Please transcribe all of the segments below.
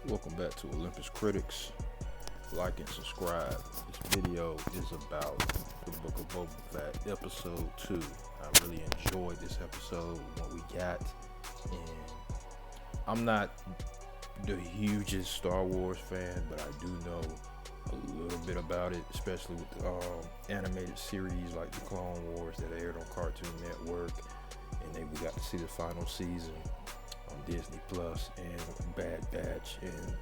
Welcome back to Olympus Critics. Like and subscribe. This video is about the Book of Boba Fett, episode 2. I really enjoyed this episode, what we got, and I'm not the hugest Star Wars fan, but I do know a little bit about it, especially with the animated series like the Clone Wars that aired on Cartoon Network, and then we got to see the final season on Disney Plus, and Bad Batch, and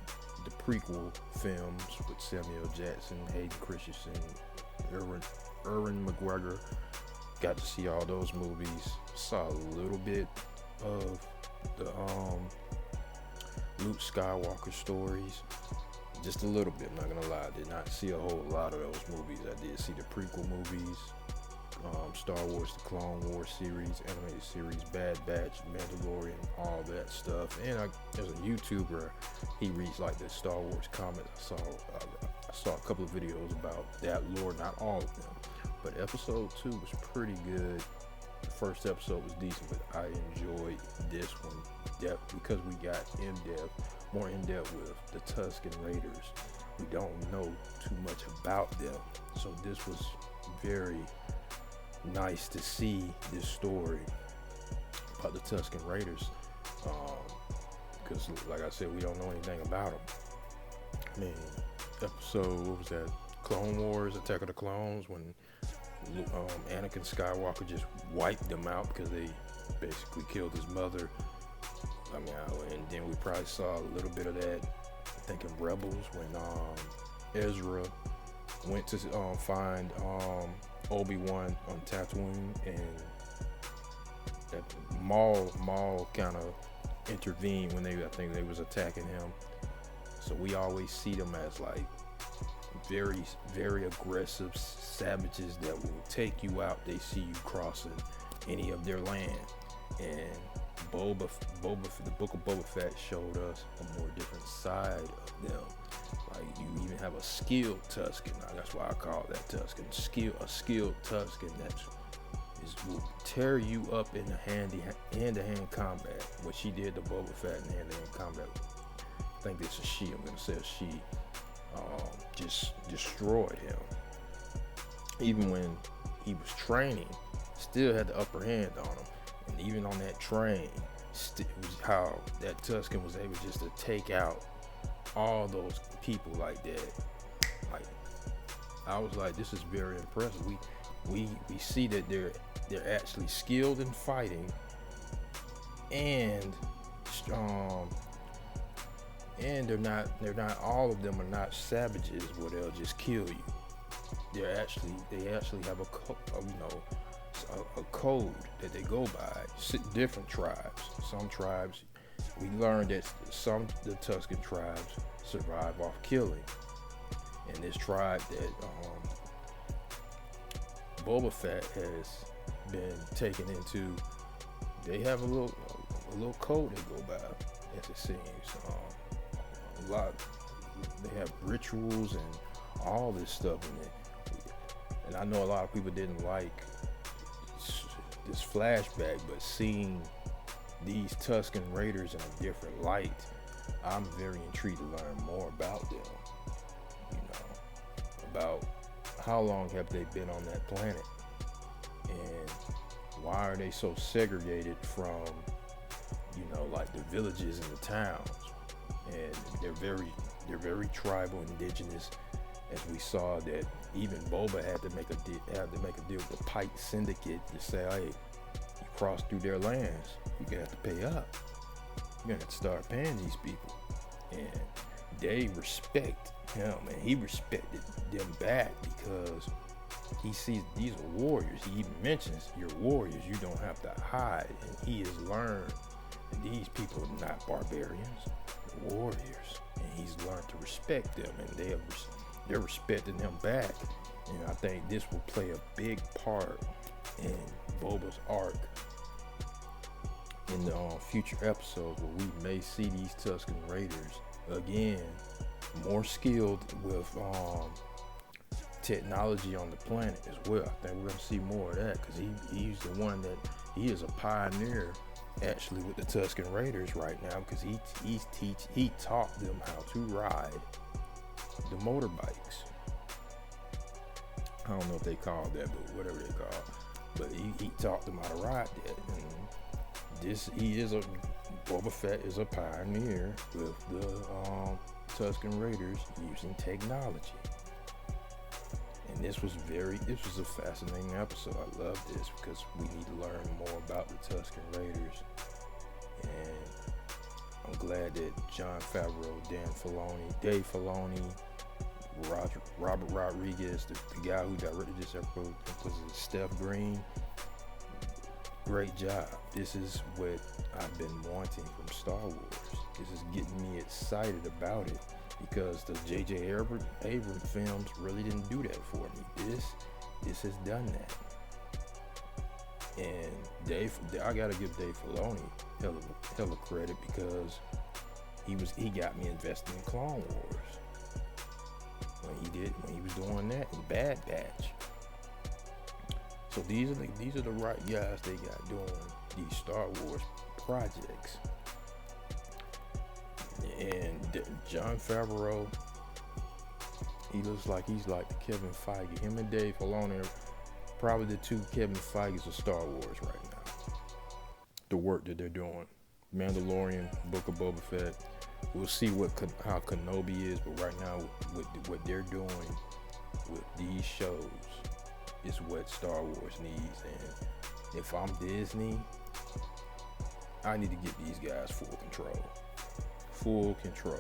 the prequel films with Samuel Jackson, Hayden Christensen, Erwin McGregor. Got to see all those movies. Saw a little bit of the Luke Skywalker stories, just a little bit. I'm not gonna lie, did not see a whole lot of those movies. I did see the prequel movies, Star Wars, the Clone Wars series, animated series, Bad Batch, Mandalorian, all that stuff. And there's a YouTuber, he reads like the Star Wars comments. I saw a couple of videos about that lore, not all of them. But episode 2 was pretty good. The first episode was decent, but I enjoyed this one because we got more in depth with the Tusken Raiders. We don't know too much about them, so this was very nice to see this story about the Tusken Raiders, because like I said, we don't know anything about them. I mean, episode, what was that, Clone Wars, Attack of the Clones, when Anakin Skywalker just wiped them out because they basically killed his mother. I mean, and then we probably saw a little bit of that, I think, in Rebels, when Ezra went to find Obi-Wan on Tatooine, and that Maul kind of intervened when I think they was attacking him. So we always see them as like very, very aggressive savages that will take you out. They see you crossing any of their land, and the Book of Boba Fett showed us a more different side of them. Like, you even have a skilled Tusken. That's why I call that Tusken. A skilled Tusken that will tear you up in the hand-to-hand combat. What she did to Boba Fett in hand-to-hand combat. I think this is she. I'm gonna say she just destroyed him. Even when he was training, still had the upper hand on him. And even on that train, was how that Tusken was able just to take out all those people like that. Like, I was like, this is very impressive. We see that they're actually skilled in fighting, and they're not all of them are not savages where they'll just kill you. They actually have a code that they go by. Different tribes. Some tribes, we learned that the Tusken tribes survive off killing, and this tribe that Boba Fett has been taken into, they have a little code they go by, as it seems. They have rituals and all this stuff in it. And I know a lot of people didn't like this flashback, but seeing these Tusken Raiders in a different light, I'm very intrigued to learn more about them. About how long have they been on that planet, and why are they so segregated from, like the villages and the towns? And they're very tribal, indigenous, as we saw that even Boba had to make a deal with the Pike Syndicate to say, hey, you cross through their lands, you're gonna have to pay up. You're gonna have to start paying these people. And they respect him, and he respected them back, because he sees these are warriors. He even mentions, you're warriors, you don't have to hide. And he has learned that these people are not barbarians, they're warriors. And he's learned to respect them, and they're respecting him back. And I think this will play a big part in Boba's arc in the future episodes, where we may see these Tusken Raiders again, more skilled with technology on the planet as well. I think we're going to see more of that, because he's the one that, he is a pioneer actually with the Tusken Raiders right now because he taught them how to ride the motorbikes. I don't know if they call that, but whatever they call. But he taught them how to ride that. And Boba Fett is a pioneer with the Tusken Raiders using technology. And this was a fascinating episode. I love this because we need to learn more about the Tusken Raiders. And I'm glad that Jon Favreau, Dave Filoni, Robert Rodriguez, the guy who directed this episode, was it Steph Green? Great job. This is what I've been wanting from Star Wars. This is getting me excited about it because the J.J. Abrams films really didn't do that for me. This has done that. And I gotta give Dave Filoni hell of credit because he got me invested in Clone Wars when he was doing that in Bad Batch. So these are the right guys they got doing these Star Wars projects. And Jon Favreau, he looks like he's like the Kevin Feige. Him and Dave Filoni are probably the two Kevin Feiges of Star Wars right now. The work that they're doing. Mandalorian, Book of Boba Fett. We'll see how Kenobi is, but right now with what they're doing with these shows is what Star Wars needs. And if I'm Disney, I need to give these guys full control,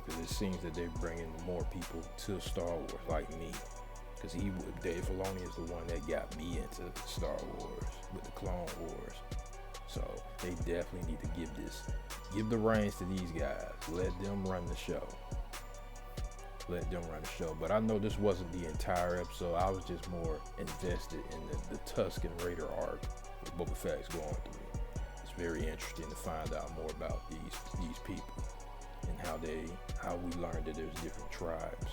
because it seems that they're bringing more people to Star Wars like me. Because Dave Filoni is the one that got me into Star Wars with the Clone Wars. So they definitely need to give the reins to these guys. Let them run the show. But I know this wasn't the entire episode. I was just more invested in the Tusken Raider arc that Boba Fett's going through. It's very interesting to find out more about these people and how we learned that there's different tribes,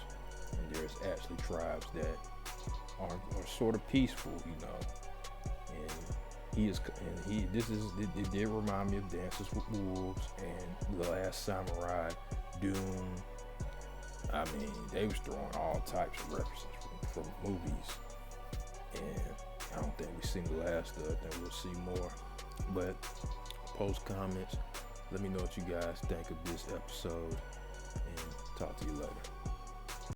and there's actually tribes that are sort of peaceful, you know. It did remind me of Dances with Wolves and The Last Samurai, Dune. I mean, they was throwing all types of references from movies, and I don't think we've seen the last of it. I think we'll see more. But post comments, let me know what you guys think of this episode, and talk to you later.